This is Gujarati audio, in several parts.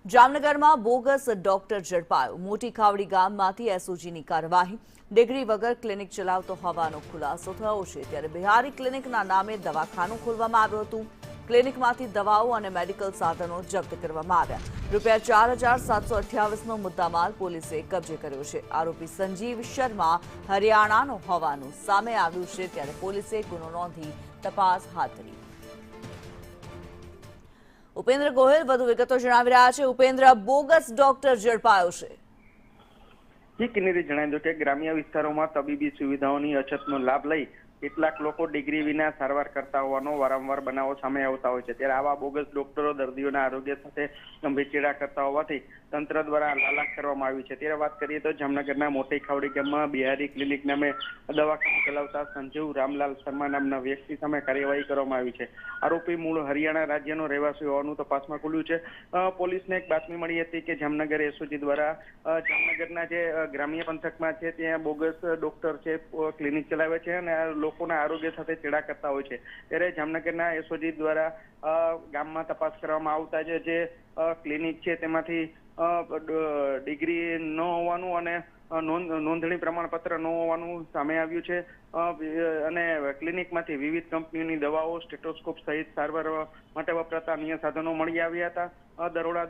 જામનગરમાં બોગસ ડોક્ટર ઝડપાયો। મોટી ખાવડી ગામમાંથી એસઓજીની કાર્યવાહી। ડિગ્રી વગર ક્લિનિક ચલાવતો હોવાનો ખુલાસો થયો છે। ત્યારે બિહારી ક્લિનિકના નામે દવાખાનું ખોલવામાં આવ્યું હતું। ક્લિનિકમાંથી દવાઓ અને મેડિકલ સાધનો જપ્ત કરવામાં આવ્યા। રૂપિયા 4,728નો મુદ્દામાલ પોલીસે કબજે કર્યો છે। આરોપી સંજીવ શર્મા હરિયાણાનો હોવાનું સામે આવ્યું છે। ત્યારે પોલીસે ગુનો નોંધી તપાસ હાથ ધરી। ઉપેન્દ્ર ગોહિલ વધુ વિગતો જણાવી રહ્યા છે। ઉપેન્દ્ર, બોગસ ડોક્ટર ઝડપાયો છે। જી કિન્નરી, જણાવી દો કે ગ્રામ્ય વિસ્તારોમાં તબીબી સુવિધાઓની અછતનો લાભ લઈ કેટલાક લોકો ડિગ્રી વિના સારવાર કરતા હોવાનો વારંવાર બનાવો સામે આવતા હોય છે। ત્યારે આવા બોગસ ડોક્ટરો દર્દીઓના આરોગ્ય સાથે ગંભીર ચેડા કરતા હોવાથી તંત્ર દ્વારા લાલાક કરવામાં આવી છે। ત્યારે વાત કરીએ તો જામનગરના મોટી ખાવડી ગામમાં બિહારી ક્લિનિક નામે દવાખાનું ચલાવતા સંજીવ રામલાલ શર્મા નામના વ્યક્તિ સામે કાર્યવાહી કરવામાં આવી છે। આરોપી મૂળ હરિયાણા રાજ્યનો રહેવાસી હોવાનું તપાસમાં ખુલ્યું છે। પોલીસને એક બાતમી મળી હતી કે જામનગર એસઓજી દ્વારા જામનગરના જે ગ્રામ્ય પંથકમાં છે ત્યાં બોગસ ડોક્ટર છે ક્લિનિક ચલાવે છે અને લોકોના આરોગ્ય સાથે ચેડા કરતા હોય છે। ત્યારે જામનગરના એસઓજી દ્વારા ગામમાં તપાસ કરવામાં આવતા જે ક્લિનિક છે તેમાંથી ડિગ્રી ન હોવાનું અને નોંધણી પ્રમાણપત્ર ન હોવાનું સામે આવ્યું છે અને ક્લિનિકમાંથી વિવિધ કંપનીઓની દવાઓ, સ્ટેટોસ્કોપ સહિત સારવાર માટે વપરાતા અન્ય સાધનો મળી આવ્યા હતા। દરોડા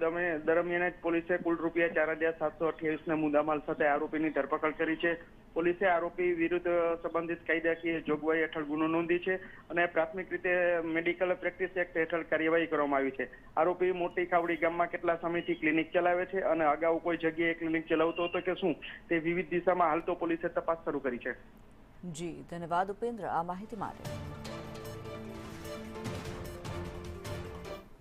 દરમિયાન જ પોલીસે કુલ રૂપિયા 4,728ના મુદ્દામાલ સાથે આરોપીની ધરપકડ કરી છે। પોલીસે આરોપી વિરુદ્ધ સંબંધિત કાયદાકીય જોગવાઈ હેઠળ ગુનો નોંધી છે અને પ્રાથમિક રીતે મેડિકલ પ્રેક્ટિસ એક્ટ હેઠળ કાર્યવાહી કરવામાં આવી છે। આરોપી મોટી ખાવડી ગામમાં કેટલા સમયથી ક્લિનિક ચલાવે છે અને અગાઉ કોઈ જગ્યાએ ક્લિનિક ચલાવતો હતો કે શું, તે વિવિધ દિશામાં હાલ તો પોલીસે તપાસ શરૂ કરી છે। જી, ધન્યવાદ ઉપેન્દ્ર આ માહિતી માટે।